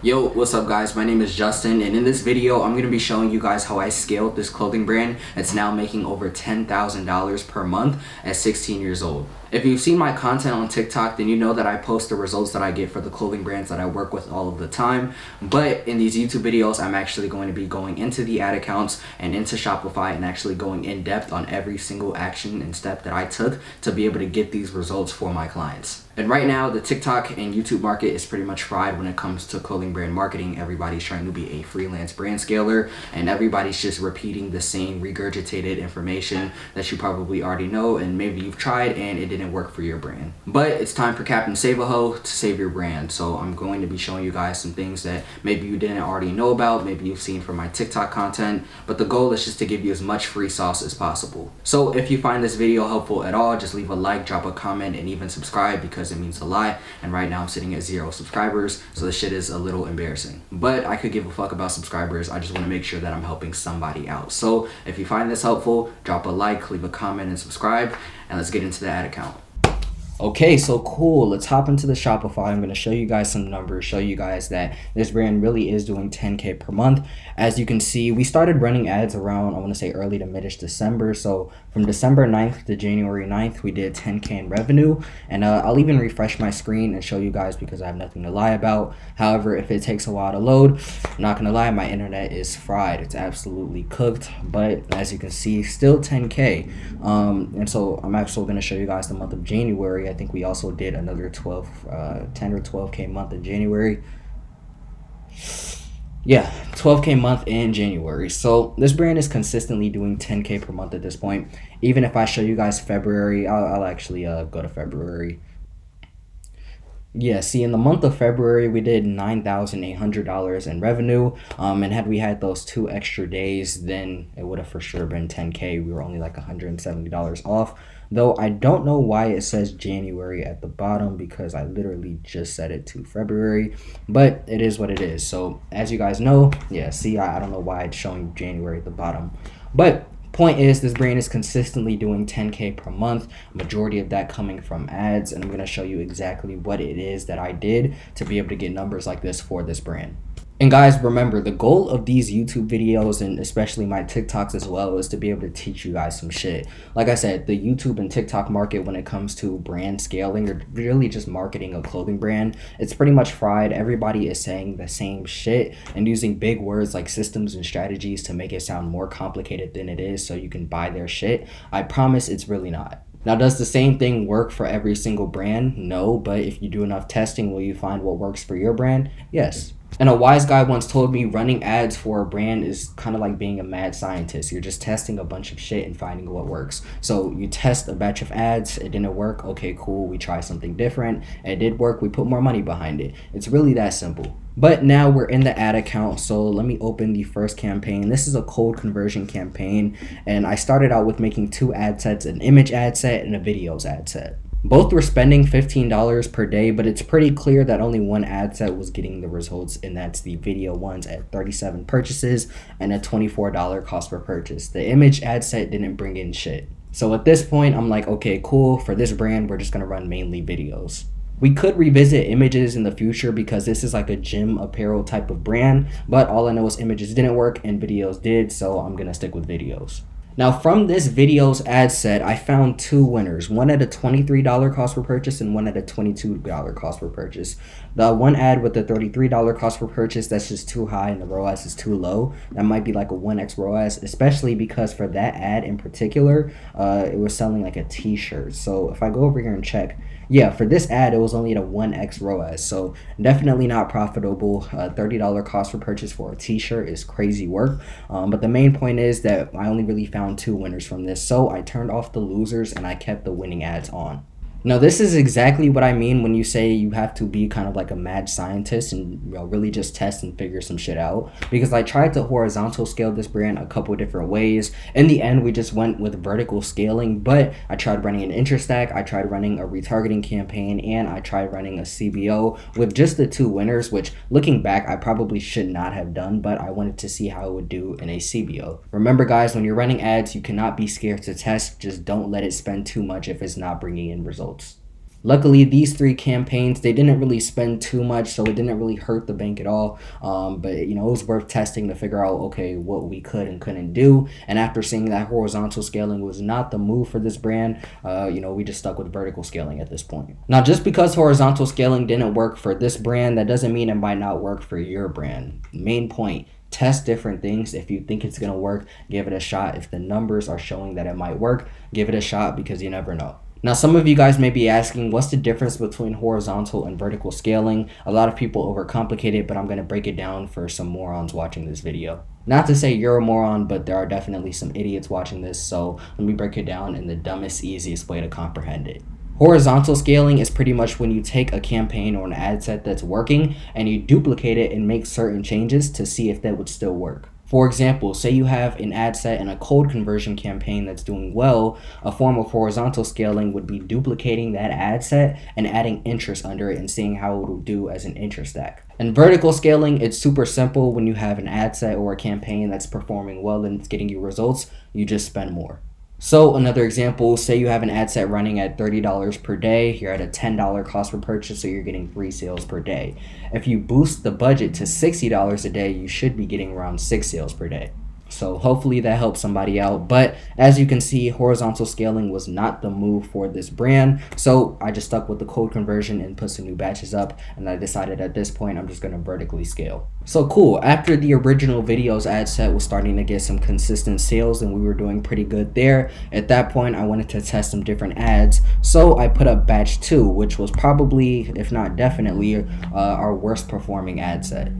Yo, what's up guys? My name is Justin, and in this video I'm going to be showing you guys how I scaled this clothing brand. It's now making over $10,000 per month at 16 years old. If you've seen my content on TikTok, then you know that I post the results that I get for the clothing brands that I work with all of the time. But in these YouTube videos, I'm actually going to be going into the ad accounts and into Shopify and actually going in depth on every single action and step that I took to be able to get these results for my clients. And right now, the TikTok and YouTube market is pretty much fried when it comes to clothing brand marketing. Everybody's trying to be a freelance brand scaler, and everybody's just repeating the same regurgitated information that you probably already know, and maybe you've tried and it didn't work for your brand. But it's time for Captain Save a Ho to save your brand. So I'm going to be showing you guys some things that maybe you didn't already know about, maybe you've seen from my TikTok content, but the goal is just to give you as much free sauce as possible. So if you find this video helpful at all, just leave a like, drop a comment, and even subscribe because it means a lot. And right now I'm sitting at 0 subscribers, so this shit is a little embarrassing. But I could give a fuck about subscribers. I just want to make sure that I'm helping somebody out. So if you find this helpful, drop a like, leave a comment, and subscribe, and let's get into the ad account. Okay, so cool. Let's hop into the Shopify. I'm going to show you guys some numbers, show you guys that this brand really is doing 10K per month. As you can see, we started running ads around, I want to say early to mid-ish December. So from December 9th to January 9th, we did 10K in revenue. And I'll even refresh my screen and show you guys because I have nothing to lie about. However, if it takes a while to load, I'm not going to lie, my internet is fried. It's absolutely cooked. But as you can see, still 10K. And so I'm actually going to show you guys the month of January. I think we also did another 10 or 12K month in January. Yeah, 12K month in January. So this brand is consistently doing 10K per month at this point. Even if I show you guys February, I'll actually go to February. Yeah, see, in the month of February, we did $9,800 in revenue. And had we had those 2 extra days, then it would have for sure been 10K. We were only like $170 off. Though I don't know why it says January at the bottom because I literally just set it to February. But it is what it is. So as you guys know, yeah, see, I don't know why it's showing January at the bottom. But point is, this brand is consistently doing 10K per month, majority of that coming from ads, and I'm going to show you exactly what it is that I did to be able to get numbers like this for this brand. And guys, remember, the goal of these YouTube videos, and especially my TikToks as well, is to be able to teach you guys some shit. Like I said, the YouTube and TikTok market when it comes to brand scaling or really just marketing a clothing brand, it's pretty much fried. Everybody is saying the same shit and using big words like systems and strategies to make it sound more complicated than it is so you can buy their shit. I promise it's really not. Now, does the same thing work for every single brand? No, but if you do enough testing, will you find what works for your brand? Yes. And a wise guy once told me running ads for a brand is kind of like being a mad scientist. You're just testing a bunch of shit and finding what works. So you test a batch of ads, it didn't work, okay, cool, we try something different. It did work, we put more money behind it. It's really that simple. But now we're in the ad account, so let me open the first campaign. This is a cold conversion campaign, and I started out with making 2 ad sets, an image ad set and a videos ad set. Both were spending $15 per day, but it's pretty clear that only one ad set was getting the results, and that's the video ones at 37 purchases and a $24 cost per purchase. The image ad set didn't bring in shit. So at this point, I'm like, okay, cool. For this brand, we're just gonna run mainly videos. We could revisit images in the future because this is like a gym apparel type of brand, but all I know is images didn't work and videos did, so I'm gonna stick with videos. Now from this videos ad set, I found 2 winners, one at a $23 cost per purchase and one at a $22 cost per purchase. The one ad with the $33 cost per purchase, that's just too high and the ROAS is too low. That might be like a 1x ROAS, especially because for that ad in particular, it was selling like a t-shirt. So if I go over here and check, yeah, for this ad, it was only at a 1x ROAS, so definitely not profitable. $30 cost per purchase for a t-shirt is crazy work. But the main point is that I only really found 2 winners from this, so I turned off the losers and I kept the winning ads on. Now, this is exactly what I mean when you say you have to be kind of like a mad scientist and really just test and figure some shit out. Because I tried to horizontal scale this brand a couple different ways. In the end, we just went with vertical scaling, but I tried running an interstack, I tried running a retargeting campaign, and I tried running a CBO with just the 2 winners, which looking back, I probably should not have done, but I wanted to see how it would do in a CBO. Remember guys, when you're running ads, you cannot be scared to test. Just don't let it spend too much if it's not bringing in results. Luckily, these 3 campaigns, they didn't really spend too much, so it didn't really hurt the bank at all. But it was worth testing to figure out, okay, what we could and couldn't do. And after seeing that horizontal scaling was not the move for this brand, we just stuck with vertical scaling at this point. Now, just because horizontal scaling didn't work for this brand, that doesn't mean it might not work for your brand. Main point. Test different things. If you think it's going to work, give it a shot. If the numbers are showing that it might work, give it a shot, because you never know. Now, some of you guys may be asking, what's the difference between horizontal and vertical scaling? A lot of people overcomplicate it, but I'm going to break it down for some morons watching this video. Not to say you're a moron, but there are definitely some idiots watching this, so let me break it down in the dumbest, easiest way to comprehend it. Horizontal scaling is pretty much when you take a campaign or an ad set that's working and you duplicate it and make certain changes to see if that would still work. For example, say you have an ad set and a cold conversion campaign that's doing well. A form of horizontal scaling would be duplicating that ad set and adding interest under it and seeing how it will do as an interest stack. And vertical scaling, it's super simple. When you have an ad set or a campaign that's performing well and it's getting you results, you just spend more. So another example, say you have an ad set running at $30 per day, you're at a $10 cost per purchase, so you're getting 3 sales per day. If you boost the budget to $60 a day, you should be getting around 6 sales per day. So hopefully that helps somebody out. But as you can see, horizontal scaling was not the move for this brand. So I just stuck with the code conversion and put some new batches up. And I decided at this point, I'm just going to vertically scale. So cool. After the original videos ad set was starting to get some consistent sales and we were doing pretty good there, at that point, I wanted to test some different ads. So I put up batch 2, which was probably, if not definitely, our worst performing ad set.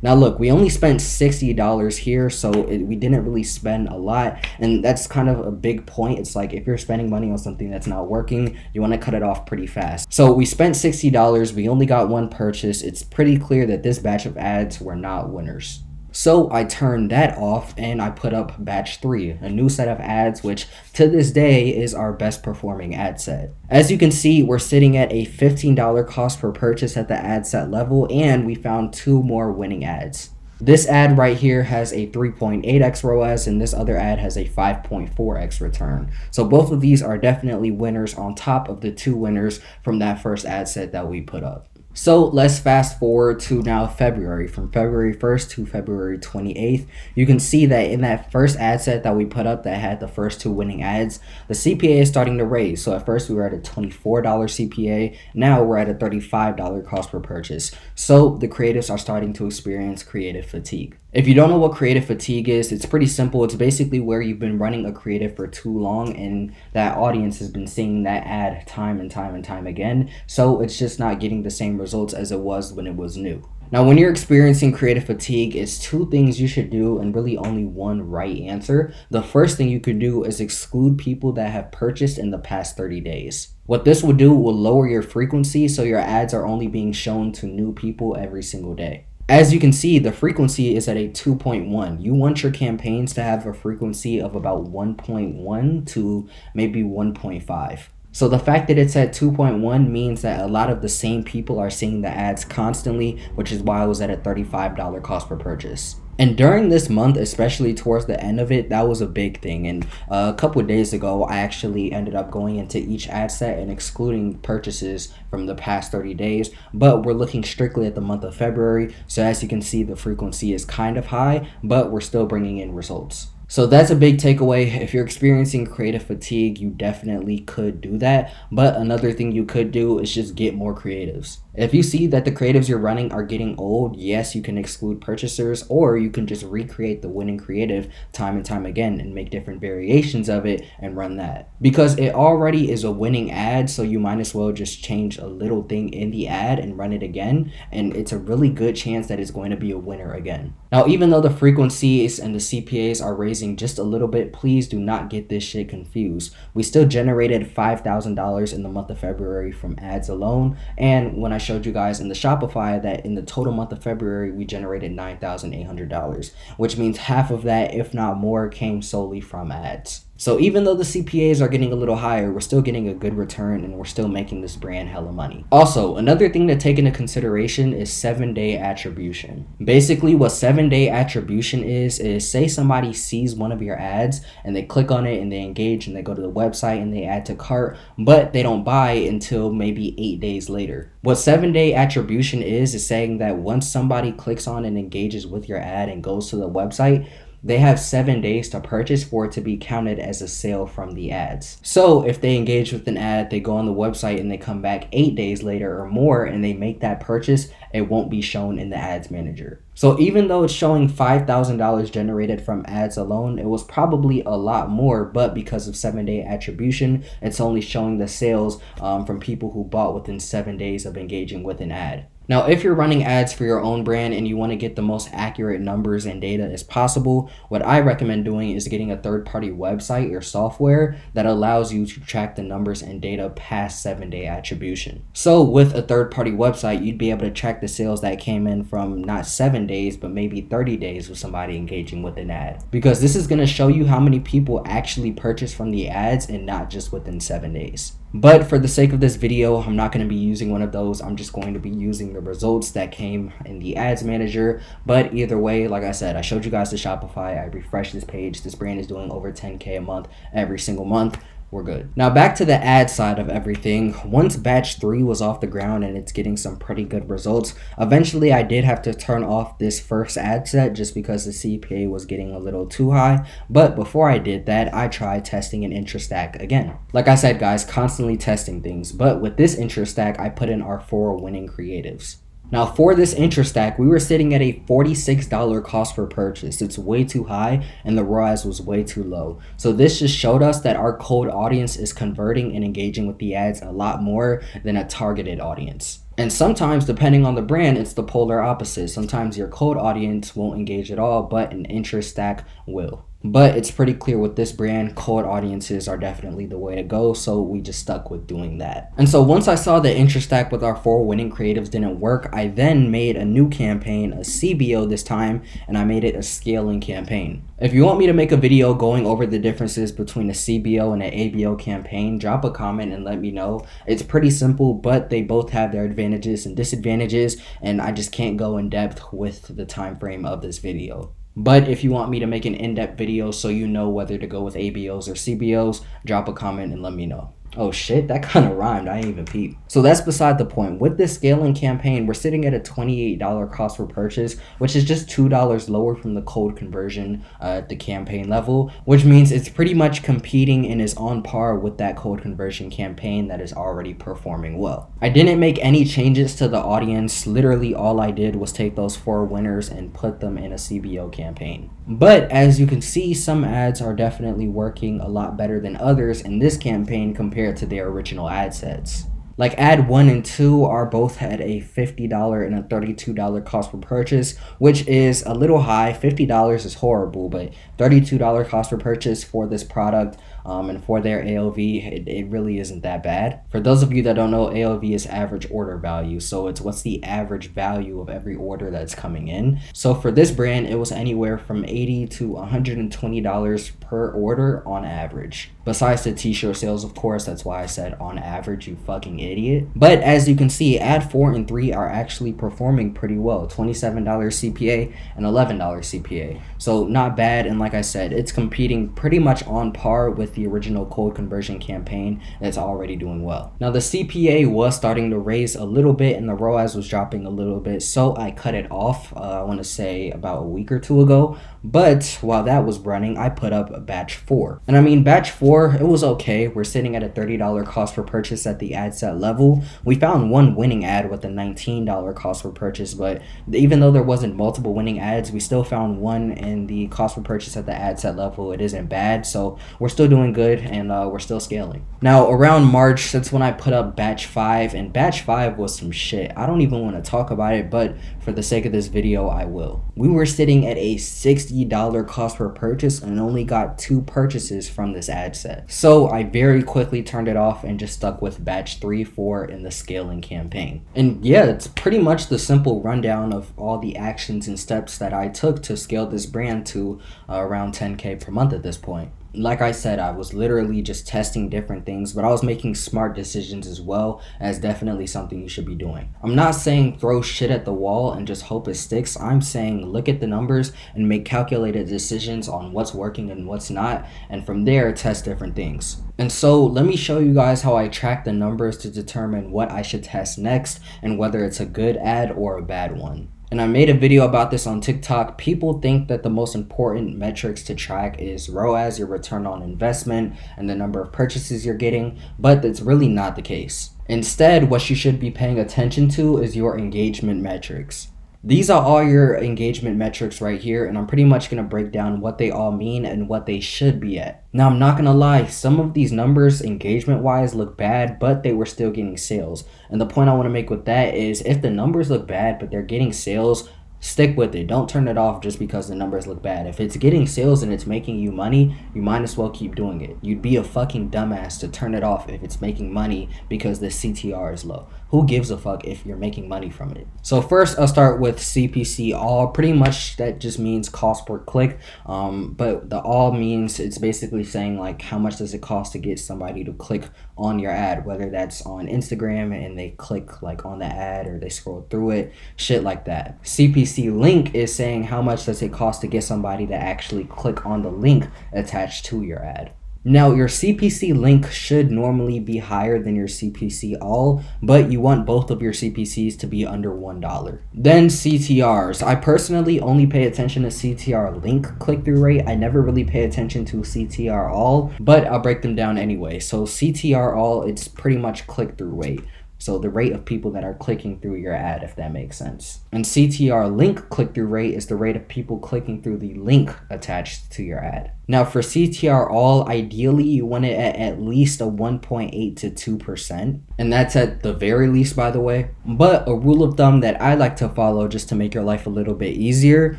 Now look, we only spent $60 here, so we didn't really spend a lot, and that's kind of a big point. It's like if you're spending money on something that's not working, you want to cut it off pretty fast. So we spent $60, we only got 1 purchase. It's pretty clear that this batch of ads were not winners. So I turned that off and I put up batch 3, a new set of ads, which to this day is our best performing ad set. As you can see, we're sitting at a $15 cost per purchase at the ad set level, and we found 2 more winning ads. This ad right here has a 3.8x ROAS and this other ad has a 5.4x return. So both of these are definitely winners on top of the 2 winners from that first ad set that we put up. So let's fast forward to now February. From February 1st to February 28th, you can see that in that first ad set that we put up that had the first 2 winning ads, the CPA is starting to raise. So at first we were at a $24 CPA, now we're at a $35 cost per purchase. So the creatives are starting to experience creative fatigue. If you don't know what creative fatigue is, it's pretty simple. It's basically where you've been running a creative for too long and that audience has been seeing that ad time and time and time again. So it's just not getting the same results as it was when it was new. Now, when you're experiencing creative fatigue, it's 2 things you should do and really only 1 right answer. The first thing you could do is exclude people that have purchased in the past 30 days. What this will do will lower your frequency so your ads are only being shown to new people every single day. As you can see, the frequency is at a 2.1. You want your campaigns to have a frequency of about 1.1 to maybe 1.5. So the fact that it's at 2.1 means that a lot of the same people are seeing the ads constantly, which is why I was at a $35 cost per purchase. And during this month, especially towards the end of it, that was a big thing. And a couple of days ago, I actually ended up going into each ad set and excluding purchases from the past 30 days. But we're looking strictly at the month of February. So as you can see, the frequency is kind of high, but we're still bringing in results. So that's a big takeaway. If you're experiencing creative fatigue, you definitely could do that. But another thing you could do is just get more creatives. If you see that the creatives you're running are getting old, yes, you can exclude purchasers, or you can just recreate the winning creative time and time again and make different variations of it and run that. Because it already is a winning ad, so you might as well just change a little thing in the ad and run it again, and it's a really good chance that it's going to be a winner again. Now, even though the frequencies and the CPAs are raising just a little bit, please do not get this shit confused. We still generated $5,000 in the month of February from ads alone, and when I showed you guys in the Shopify that in the total month of February we generated $9,800, which means half of that, if not more, came solely from ads. So even though the CPAs are getting a little higher, we're still getting a good return and we're still making this brand hella money. Also, another thing to take into consideration is 7-day attribution. Basically, what 7-day attribution is say somebody sees one of your ads and they click on it and they engage and they go to the website and they add to cart, but they don't buy until maybe 8 days later. What 7-day attribution is saying that once somebody clicks on and engages with your ad and goes to the website, they have 7 days to purchase for it to be counted as a sale from the ads. So if they engage with an ad, they go on the website and they come back 8 days later or more and they make that purchase, it won't be shown in the ads manager. So even though it's showing $5,000 generated from ads alone, it was probably a lot more, but because of 7-day attribution, it's only showing the sales from people who bought within 7 days of engaging with an ad. Now, if you're running ads for your own brand and you want to get the most accurate numbers and data as possible, what I recommend doing is getting a third-party website or software that allows you to track the numbers and data past 7-day attribution. So with a third-party website, you'd be able to track the sales that came in from not 7 days, but maybe 30 days with somebody engaging with an ad. Because this is going to show you how many people actually purchase from the ads and not just within 7 days. But for the sake of this video, I'm not going to be using one of those. I'm just going to be using the results that came in the ads manager. But either way, like I said, I showed you guys the Shopify. I refreshed this page. This brand is doing over 10K a month every single month. We're good. Now back to the ad side of everything. Once batch 3 was off the ground and it's getting some pretty good results, eventually I did have to turn off this first ad set just because the CPA was getting a little too high. But before I did that, I tried testing an interest stack again. Like I said, guys, constantly testing things. But with this interest stack, I put in our 4 winning creatives. Now for this interest stack, we were sitting at a $46 cost per purchase. It's way too high and the ROAS was way too low. So this just showed us that our cold audience is converting and engaging with the ads a lot more than a targeted audience. And sometimes, depending on the brand, it's the polar opposite. Sometimes your cold audience won't engage at all, but an interest stack will. But it's pretty clear with this brand, cold audiences are definitely the way to go, so we just stuck with doing that. And so once I saw the interest stack with our 4 winning creatives didn't work, I then made a new campaign, a CBO this time, and I made it a scaling campaign. If you want me to make a video going over the differences between a CBO and an ABO campaign, drop a comment and let me know. It's pretty simple, but they both have their advantages and disadvantages, and I just can't go in depth with the time frame of this video. But if you want me to make an in-depth video so you know whether to go with ABOs or CBOs, drop a comment and let me know. Oh shit, that kind of rhymed. I ain't even peep. So that's beside the point. With this scaling campaign, we're sitting at a $28 cost per purchase, which is just $2 lower from the cold conversion at the campaign level, which means it's pretty much competing and is on par with that cold conversion campaign that is already performing well. I didn't make any changes to the audience. Literally all I did was take those 4 winners and put them in a CBO campaign. But as you can see, some ads are definitely working a lot better than others in this campaign compared to their original ad sets. Like ad 1 and 2 are both at a $50 and a $32 cost per purchase, which is a little high. $50 is horrible, but $32 cost per purchase for this product and for their AOV, it really isn't that bad. For those of you that don't know, AOV is average order value. So it's what's the average value of every order that's coming in. So for this brand, it was anywhere from $80 to $120 per order on average. Besides the t-shirt sales, of course, that's why I said on average, you fucking idiot. But as you can see, ad 4 and 3 are actually performing pretty well. $27 CPA and $11 CPA. So not bad, and like I said, it's competing pretty much on par with the original cold conversion campaign that's already doing well. Now the CPA was starting to raise a little bit and the ROAS was dropping a little bit, so I cut it off, I want to say about a week or 2 ago. But while that was running, I put up batch 4. And I mean, batch 4, it was okay. We're sitting at a $30 cost per purchase at the ad set level. We found one winning ad with a $19 cost per purchase, but even though there wasn't multiple winning ads, we still found one in the cost per purchase at the ad set level. It isn't bad, so we're still doing good and we're still scaling. Now around March, that's when I put up batch 5, and batch 5 was some shit. I don't even want to talk about it, but for the sake of this video, I will. We were sitting at a $60 cost per purchase and only got 2 purchases from this ad set. So I very quickly turned it off and just stuck with batch 3, 4 in the scaling campaign. And yeah, it's pretty much the simple rundown of all the actions and steps that I took to scale this brand to around 10K per month at this point. like I said, I was literally just testing different things, but I was making smart decisions as well, as definitely something you should be doing. I'm not saying throw shit at the wall and just hope it sticks. I'm saying look at the numbers and make calculated decisions on what's working and what's not, and from there test different things. And so let me show you guys how I track the numbers to determine what I should test next and whether it's a good ad or a bad one. And I made a video about this on TikTok. People think that the most important metrics to track is ROAS, your return on investment, and the number of purchases you're getting, but that's really not the case. Instead, what you should be paying attention to is your engagement metrics. These are all your engagement metrics right here, and I'm pretty much going to break down what they all mean and what they should be at. Now, I'm not going to lie, some of these numbers engagement-wise look bad, but they were still getting sales. And the point I want to make with that is if the numbers look bad, but they're getting sales, stick with it. Don't turn it off just because the numbers look bad. If it's getting sales and it's making you money, you might as well keep doing it. You'd be a fucking dumbass to turn it off if it's making money because the CTR is low. Who gives a fuck if you're making money from it? So first, I'll start with CPC all. Pretty much that just means cost per click. But the all means it's basically saying like how much does it cost to get somebody to click on your ad, whether that's on Instagram and they click like on the ad or they scroll through it, shit like that. CPC link is saying how much does it cost to get somebody to actually click on the link attached to your ad. Now, your CPC link should normally be higher than your CPC all, but you want both of your CPCs to be under $1. Then CTRs. I personally only pay attention to CTR link click-through rate. I never really pay attention to CTR all, but I'll break them down anyway. So CTR all, it's pretty much click-through rate. So the rate of people that are clicking through your ad, if that makes sense. And CTR link click-through rate is the rate of people clicking through the link attached to your ad. Now for CTR all, ideally you want it at least a 1.8 to 2%. And that's at the very least, by the way. But a rule of thumb that I like to follow just to make your life a little bit easier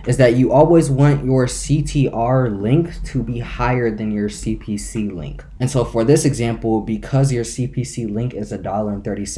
is that you always want your CTR link to be higher than your CPC link. And so for this example, because your CPC link is $1.30,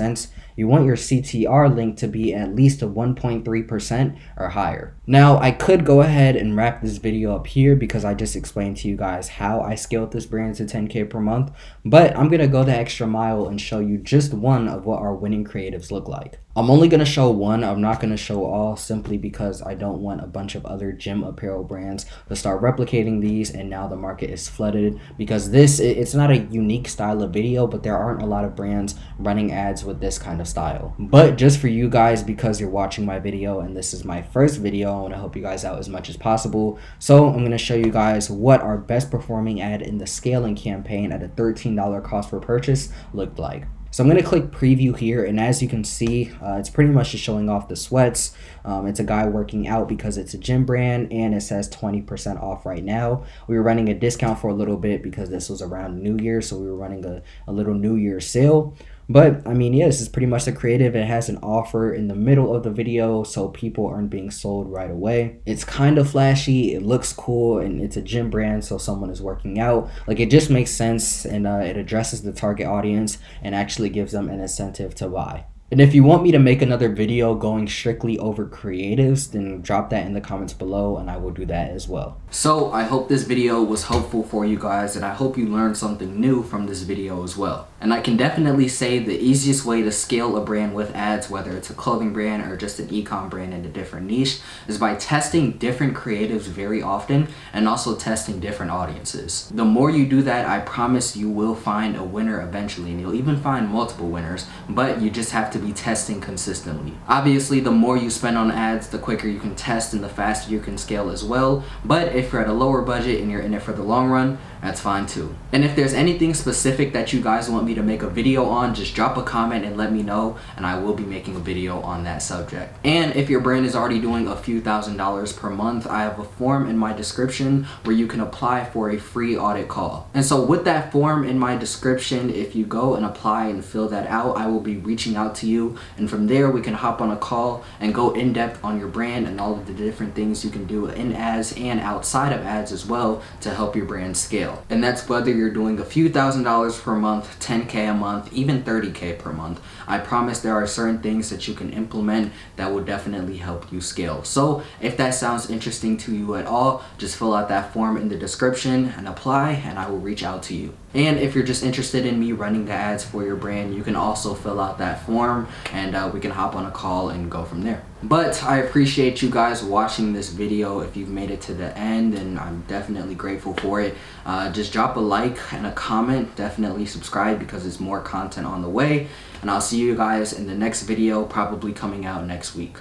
you want your CTR link to be at least a 1.3% or higher. Now, I could go ahead and wrap this video up here because I just explained to you guys how I scaled this brand to 10K per month, but I'm gonna go the extra mile and show you just one of what our winning creatives look like. I'm only gonna show one, I'm not gonna show all, simply because I don't want a bunch of other gym apparel brands to start replicating these and now the market is flooded, because it's not a unique style of video, but there aren't a lot of brands running ads with this kind of style. But just for you guys, because you're watching my video and this is my first video, I want to help you guys out as much as possible. So I'm going to show you guys what our best performing ad in the scaling campaign at a $13 cost per purchase looked like. So I'm going to click preview here, and as you can see, it's pretty much just showing off the sweats. It's a guy working out because it's a gym brand, and it says 20% off right now. We were running a discount for a little bit because this was around New Year, so we were running a little New Year sale. But I mean, yeah, this is pretty much the creative. It has an offer in the middle of the video, so people aren't being sold right away. It's kind of flashy, it looks cool, and it's a gym brand, so someone is working out. Like, it just makes sense, and it addresses the target audience and actually gives them an incentive to buy. And if you want me to make another video going strictly over creatives, then drop that in the comments below and I will do that as well. So I hope this video was helpful for you guys, and I hope you learned something new from this video as well. And I can definitely say the easiest way to scale a brand with ads, whether it's a clothing brand or just an e-com brand in a different niche, is by testing different creatives very often and also testing different audiences. The more you do that, I promise you will find a winner eventually, and you'll even find multiple winners, but you just have to be testing consistently. Obviously, the more you spend on ads, the quicker you can test and the faster you can scale as well. But if you're at a lower budget and you're in it for the long run, that's fine too. And if there's anything specific that you guys want me to make a video on, just drop a comment and let me know, and I will be making a video on that subject. And if your brand is already doing a few $1,000s per month, I have a form in my description where you can apply for a free audit call. And so with that form in my description, if you go and apply and fill that out, I will be reaching out to you, and from there we can hop on a call and go in depth on your brand and all of the different things you can do in ads and outside of ads as well to help your brand scale. And that's whether you're doing a few $1,000s per month, 10K a month, even 30K per month. I promise there are certain things that you can implement that will definitely help you scale. So if that sounds interesting to you at all, just fill out that form in the description and apply, and I will reach out to you. And if you're just interested in me running the ads for your brand, you can also fill out that form, and we can hop on a call and go from there. But I appreciate you guys watching this video. If you've made it to the end, and I'm definitely grateful for it, just drop a like and a comment. Definitely subscribe because there's more content on the way, and I'll see you guys in the next video, probably coming out next week.